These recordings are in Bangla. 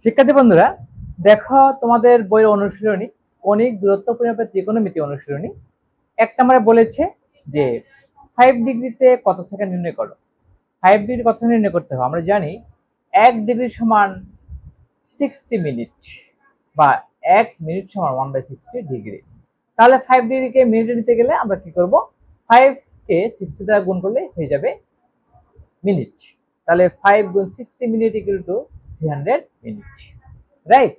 শিক্ষার্থী বন্ধুরা, দেখো তোমাদের বইয়ের অনুশীলনী কৌণিক দূরত্ব পরিমাপের ত্রিকোণমিতি অনুশীলনী 1 নম্বরে বলেছে যে 5 ডিগ্রিতে কত সেকেন্ড নির্ণয় করো। 5 ডিগ্রি কত সেকেন্ড নির্ণয় করতে হবে? আমরা জানি 1 ডিগ্রি সমান 60 মিনিট বা 1 মিনিট সমান 1/60 ডিগ্রি। তাহলে 5 ডিগ্রিকে মিনিটে নিতে গেলে আমরা কি করব? 5 কে 60 দ্বারা গুণ করলে হয়ে যাবে মিনিট। তাহলে 5 গুণ 60 minute equal to 300 minute, right?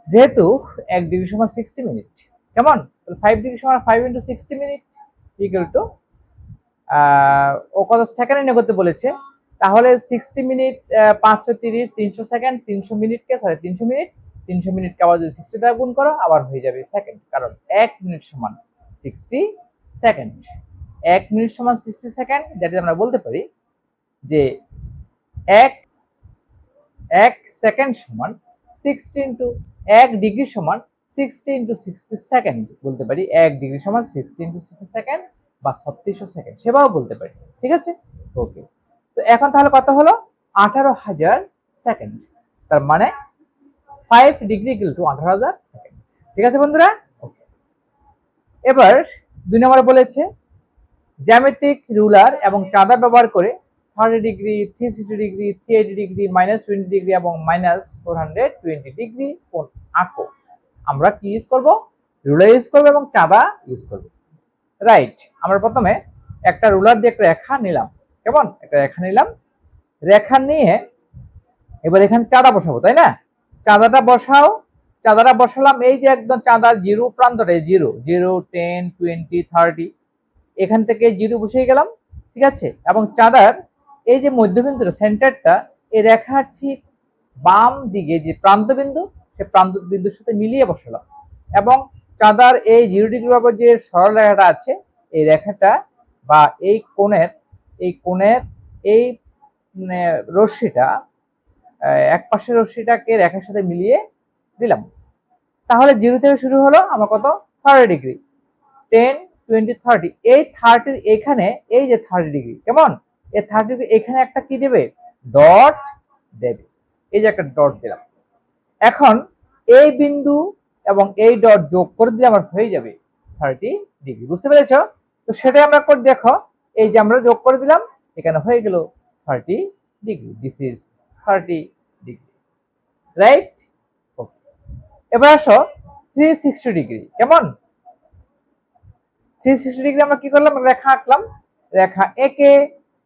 যেহেতু 1 ডিগ্রি সমান 60 মিনিট, কেমন? তাহলে 5 ডিগ্রি সমান 5 ইনটু 60 মিনিট ইকুয়াল টু ও কত সেকেন্ড নিয়ে করতে বলেছে। তাহলে 60 মিনিট 530 300 সেকেন্ড, 300 মিনিটকে 300 মিনিটকে আবার যদি 60 দ্বারা গুণ করো আবার হয়ে যাবে সেকেন্ড, কারণ 1 মিনিট সমান 60 সেকেন্ড। 1 মিনিট সমান 60 সেকেন্ড, যেটা আমরা বলতে পারি যে 1 সেকেন্ড সমান 60 ইনটু 1 ডিগ্রি সমান 60 ইনটু 60 সেকেন্ড বলতে পারি। 1 ডিগ্রি সমান 60 ইনটু 60 সেকেন্ড বা 3600 সেকেন্ড সেভাবে বলতে পারি, ঠিক আছে? ওকে, তো এখন তাহলে কত হলো? 18000 সেকেন্ড। তার মানে 5 ডিগ্রি ইকুয়াল টু 18000 সেকেন্ড, ঠিক আছে বন্ধুরা? ওকে, এবার 2 নম্বরে বলেছে জ্যামিতিক রুলার এবং চাঁদা ব্যবহার করে 30 ডিগ্রি, 360 ডিগ্রি, 380 ডিগ্রি, -20 ডিগ্রি এবং -420 ডিগ্রি কোণ আঁকো। আমরা কি ইউজ করব? রুলার ইউজ করব এবং চাঁদা ইউজ করব, রাইট? আমরা প্রথমে একটা রুলার দিয়ে একটা রেখা নিলাম, কেমন? একটা রেখা নিলাম, রেখা নিয়ে এবার এখানে চাঁদা বসাবো, তাই না? চাঁদাটা বসাও, চাঁদাটা বসালাম এই যে একদম চাঁদার জিরো প্রান্তটা, 0 0 10 20 30, এখান থেকে জিরো বসিয়ে গেলাম, ঠিক আছে? এবং চাঁদার এই যে মধ্যবিন্দুটা, সেন্টারটা, এই রেখার ঠিক বাম দিকে যে প্রান্তবিন্দু, সে প্রান্তবিন্দুর সাথে মিলিয়ে বসালাম এবং চাঁদার এই 0 ডিগ্রি বরাবর যে সরল রেখাটা আছে, এই রেখাটা বা এই কোণের এই রশ্মিটা, এক পাশের রশ্মিটাকে রেখার সাথে মিলিয়ে দিলাম। তাহলে 0 থেকে শুরু হলো আমার কত? 30 ডিগ্রি, 10 20 30, এই 30 এখানে এই যে 30 ডিগ্রি, কেমন? এই 30 ডিগ্রি এখানে একটা কি দেবে? ডট দেবে। এই যে একটা ডট দিলাম। এখন এই বিন্দু এবং এই ডট যোগ করে দিলে আমার হয়ে যাবে 30 ডিগ্রি, বুঝতে পেরেছো? তো সেটাই আমরা করে দেখো, এই যে আমরা যোগ করে দিলাম, এখানে হয়ে গেল 30 degree. This is 30 degree, right? Okay, এবার আসো 360 ডিগ্রি, কেমন? 360 ডিগ্রি আমরা কি করলাম? রেখা আঁকলাম, রেখা এঁকে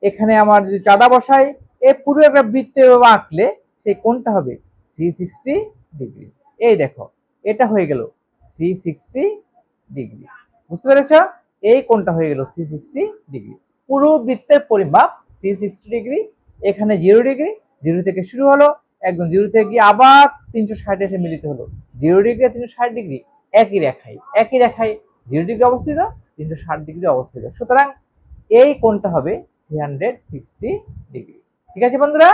এখানে আমার যদি চাঁদা বসাই, এই পুরো একটা বৃত্ত এভাবে আঁকলে সেই কোণটা হবে 360 ডিগ্রি। এই দেখো, এটা হয়ে গেল 360 ডিগ্রি, বুঝতে পেরেছো? এই কোণটা হয়ে গেল 360 ডিগ্রি। পুরো বৃত্তের পরিমাপ 360 ডিগ্রি। এখানে 0 ডিগ্রি, 0 থেকে শুরু হলো, একদম 0 থেকে গিয়ে আবার 360 এসে মিলিত হলো। 0 ডিগ্রি 360 ডিগ্রি একই রেখায় 0 ডিগ্রি অবস্থিত, 360 ডিগ্রি অবস্থিত। সুতরাং এই কোণটা হবে 360 ডিগ্রি, ঠিক আছে বন্ধুরা?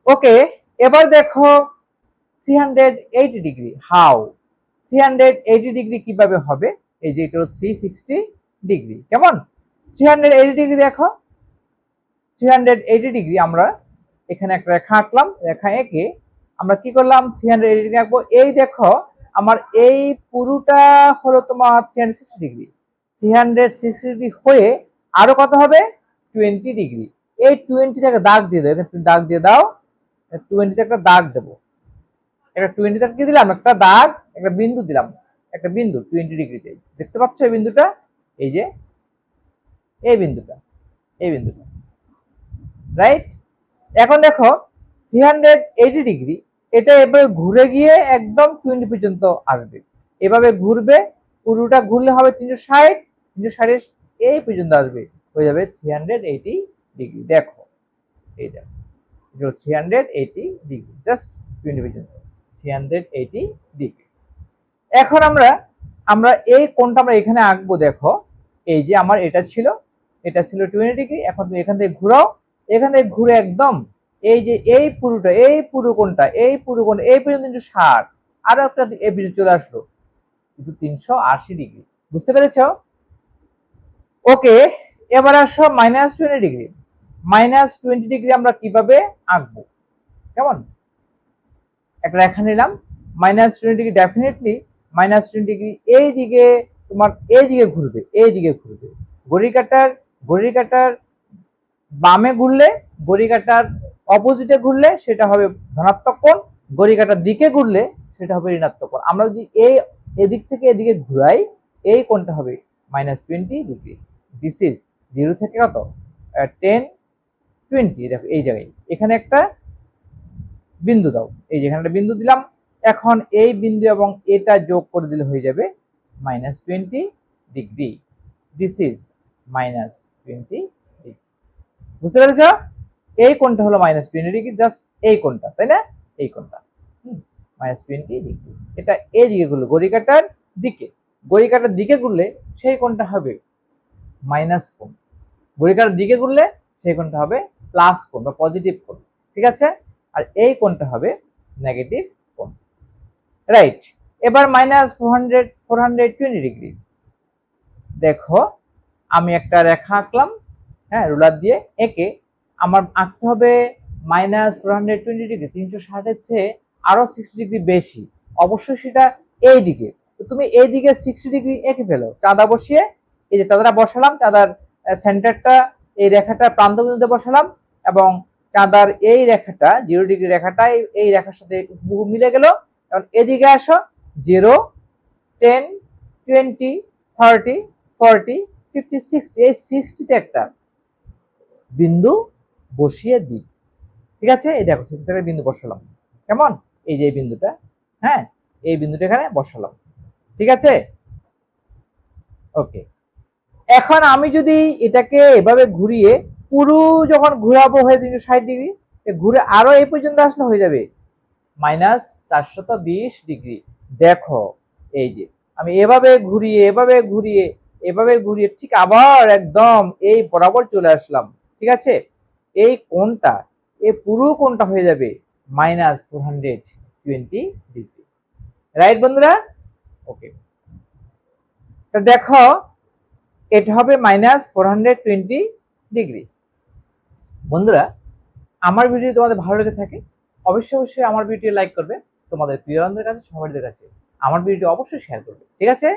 ওকে, এবার দেখো 380 ডিগ্রি। হাউ? 380 ডিগ্রি কিভাবে হবে? এই যে এটা হলো 360 ডিগ্রি, কেমন? 380 ডিগ্রি দেখো, 380 ডিগ্রি আমরা এখানে একটা রেখা আঁকলাম, রেখা এঁকে আমরা কি করলাম? 380 ডিগ্রি আঁকবো। এই দেখো আমার এই পুরোটা হলো তোমার 360 ডিগ্রি। 360 ডিগ্রি হয়ে আরো কত হবে? 20 ডিগ্রি। এই 20 তে একটা দাগ দিয়ে দাও, এখানে দাগ দিয়ে দাও। 20 তে একটা দাগ দেবো, একটা 20 তে কি দিলাম? একটা দাগ, একটা বিন্দু দিলাম, একটা বিন্দু 20 ডিগ্রিতে। দেখতে পাচ্ছ এই বিন্দুটা? এই যে এই বিন্দুটা, রাইট? এখন দেখো 380 ডিগ্রি এটা এভাবে ঘুরে গিয়ে একদম 20 পর্যন্ত আসবে, এভাবে ঘুরবে, পুরোটা ঘুরলে হবে 360, 360 এই পর্যন্ত আসবে, হয়ে যাবে 380 ডিগ্রি। দেখো এই দেখো, 380 ডিগ্রি, জাস্ট 20 পর্যন্ত 380 ডিগ্রি। এখন আমরা এই কোণটা আমরা এখানে আঁকবো। দেখো এই যে আমার এটা ছিল 20 ডিগ্রি। এখন তুমি এখান থেকে ঘুরাও, এখান থেকে ঘুরে একদম এই যে এই পুরো কোণটা এই পর্যন্ত 60, আরো একটা এই পর্যন্ত চলে আসলো, কিন্তু 380 ডিগ্রি, বুঝতে পেরেছো? ওকে, এবার আসো -20 ডিগ্রি। -20 ডিগ্রি আমরা কিভাবে আঁকবো? কেমন, একটা রেখা নিলাম, -20 ডিগ্রি, ডেফিনেটলি -20 ডিগ্রি এইদিকে তোমার এইদিকে ঘুরবে, এইদিকে ঘুরবে। ঘড়ির কাঁটার বামে ঘুরলে, ঘড়ির কাঁটার অপোজিটে ঘুরলে সেটা হবে ধনাত্মক কোণ, ঘড়ির কাঁটার দিকে ঘুরলে সেটা হবে ঋণাত্মক কোণ। আমরা যদি এদিক থেকে এদিকে ঘুরাই, এই কোণটা হবে -20 ডিগ্রি। দিস ইজ 0 থেকে কত 10 20। দেখো এই জায়গায় এখানে একটা বিন্দু দাও, এই যে এখানে একটা বিন্দু দিলাম। এখন এই বিন্দু এবং এটা যোগ করে দিলে হয়ে যাবে -20 ডিগ্রি। This is -20 degree. বুঝতে পেরেছ? এই কোণটা হলো -20 ডিগ্রি, জাস্ট এই কোণটা, তাই না? এই কোণটা -20 ডিগ্রি। এটা এই দিকে ঘুরলে, ঘড়ির কাঁটার দিকে, ঘড়ির কাঁটার দিকে ঘুরলে সেই কোণটা হবে মাইনাস কোণ, ঘড়ির কাঁটার দিকে ঘুরলে সেই কোণটা হবে প্লাস কোণ বা পজিটিভ কোণ। ঠিক আছে? আর এই কোণটা হবে নেগেটিভ কোণ। রাইট। এবার -420 ডিগ্রি। দেখো আমি একটা রেখা আঁকলাম, হ্যাঁ, রুলার দিয়ে এঁকে। আমার আঁকতে হবে -420 ডিগ্রি, 360-এর চেয়ে আরো 60 ডিগ্রি বেশি, অবশ্যই সেটা এই দিকে। তো তুমি এই দিকে 60 ডিগ্রি এঁকে ফেলো, চাঁদা বসিয়ে। এই যে চাঁদাটা বসালাম, চাঁদার সেন্টারটা এই রেখাটা প্রান্তবিন্দুতে বসালাম, এবং চাঁদার এই রেখাটা 0 ডিগ্রি রেখাটা এই রেখার সাথে হুবহু মিলে গেল। এখন এদিকে আসো, 0, 10, 20, 30, 40, 50, 60, এই 60-তে একটা বিন্দু বসিয়ে দিই। ঠিক আছে? এই দেখো 60-তে বিন্দু বসালাম। কেমন? এই যে এই বিন্দুটা, হ্যাঁ, এই বিন্দুটা এখানে বসালাম। ঠিক আছে? ওকে। এখন আমি যদি এটাকে এভাবে ঘুরিয়ে পুরো যখন ঘুরাবো হয়ে 360 ডিগ্রি, ঘুরে আরো এই পর্যন্ত আসলে হয়ে যাবে -420 ডিগ্রি। দেখো এই যে আমি এভাবে ঘুরিয়ে এভাবে ঘুরিয়ে এভাবে ঘুরিয়ে ঠিক আবার একদম এই বরাবর চলে আসলাম। ঠিক আছে? এই কোণটা, এই পুরো কোণটা হয়ে যাবে -420 ডিগ্রি। রাইট বন্ধুরা? ওকে। তো দেখো এটা হবে -420 ডিগ্রি। বন্ধুরা, আমার ভিডিও তোমাদের ভালো লেগে থাকে, অবশ্যই আমার ভিডিও লাইক করবে, তোমাদের প্রিয়জনদের কাছে, সবার কাছে আমার ভিডিও অবশ্যই শেয়ার করবে। ঠিক আছে?